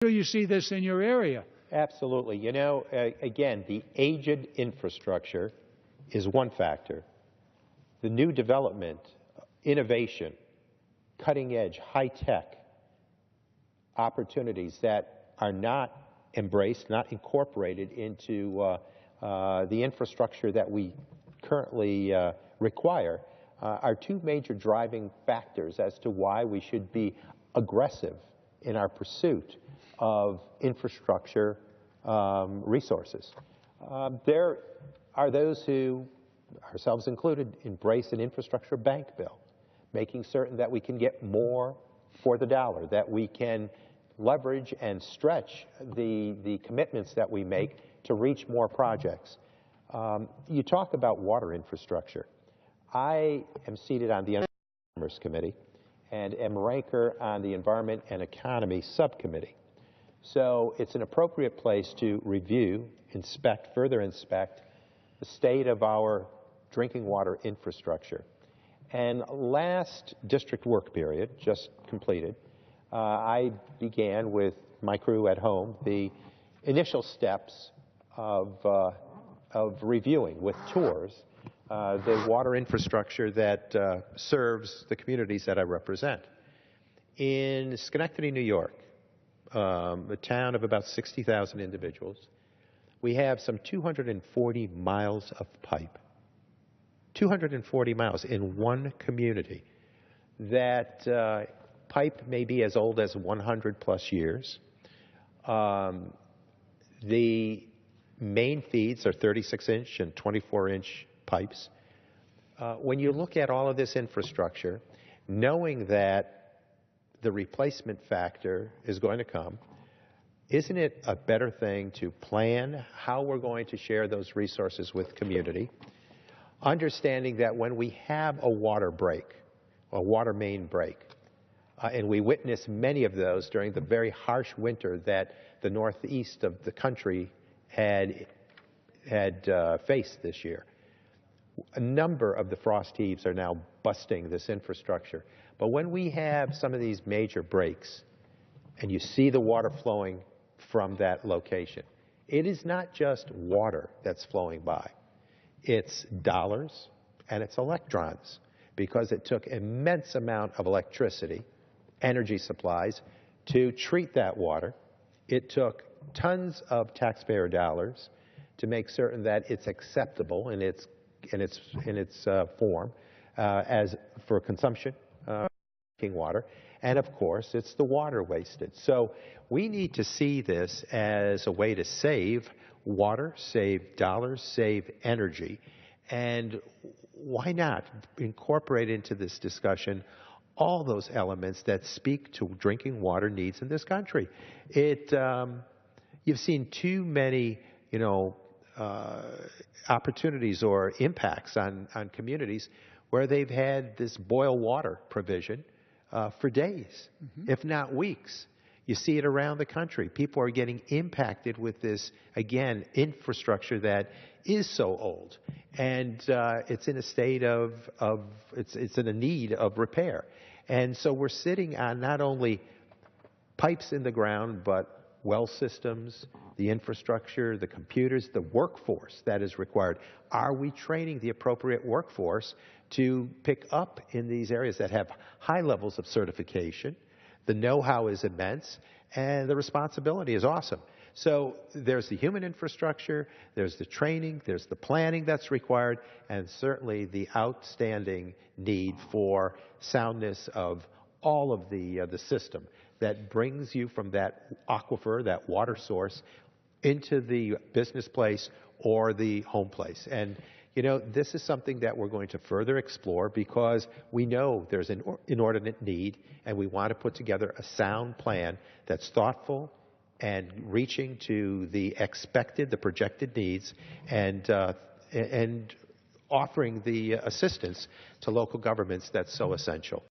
sure you see this in your area. Absolutely. You know, again, the aged infrastructure is one factor. The new development, innovation, cutting edge, high-tech opportunities that are not embraced, not incorporated into the infrastructure that we currently require are two major driving factors as to why we should be aggressive in our pursuit of infrastructure resources. There are those who, ourselves included, embrace an infrastructure bank bill, making certain that we can get more for the dollar, that we can leverage and stretch the commitments that we make to reach more projects. You talk about water infrastructure. I am seated on the Commerce Committee and am ranker on the Environment and Economy Subcommittee. So it's an appropriate place to review, inspect, further inspect the state of our drinking water infrastructure. And last district work period, just completed, I began with my crew at home the initial steps of reviewing with tours the water infrastructure that serves the communities that I represent. In Schenectady, New York, a town of about 60,000 individuals, we have some 240 miles of pipe. 240 miles in one community. That pipe may be as old as 100 plus years. The main feeds are 36-inch and 24-inch pipes. When you look at all of this infrastructure, knowing that the replacement factor is going to come, isn't it a better thing to plan how we're going to share those resources with community, understanding that when we have a water break, a water main break, and we witnessed many of those during the very harsh winter that the northeast of the country had faced this year. A number of the frost heaves are now busting this infrastructure. But when we have some of these major breaks, and you see the water flowing from that location, it is not just water that's flowing by. It's dollars and it's electrons, because it took immense amount of electricity, energy supplies, to treat that water. It took tons of taxpayer dollars to make certain that it's acceptable in its form as for consumption, drinking water, and of course it's the water wasted. So we need to see this as a way to save water, save dollars, save energy, and why not incorporate into this discussion all those elements that speak to drinking water needs in this country. You've seen too many, opportunities or impacts on communities where they've had this boil water provision for days, if not weeks. You see it around the country. People are getting impacted with this, again, infrastructure that is so old. And it's in a state it's in a need of repair. And so we're sitting on not only pipes in the ground, but well systems, the infrastructure, the computers, the workforce that is required. Are we training the appropriate workforce to pick up in these areas that have high levels of certification? The know-how is immense, and the responsibility is awesome. So there's the human infrastructure, there's the training, there's the planning that's required, and certainly the outstanding need for soundness of all of the system that brings you from that aquifer, that water source, into the business place or the home place. And this is something that we're going to further explore, because we know there's an inordinate need, and we want to put together a sound plan that's thoughtful and reaching to the expected, the projected needs, and offering the assistance to local governments that's so essential.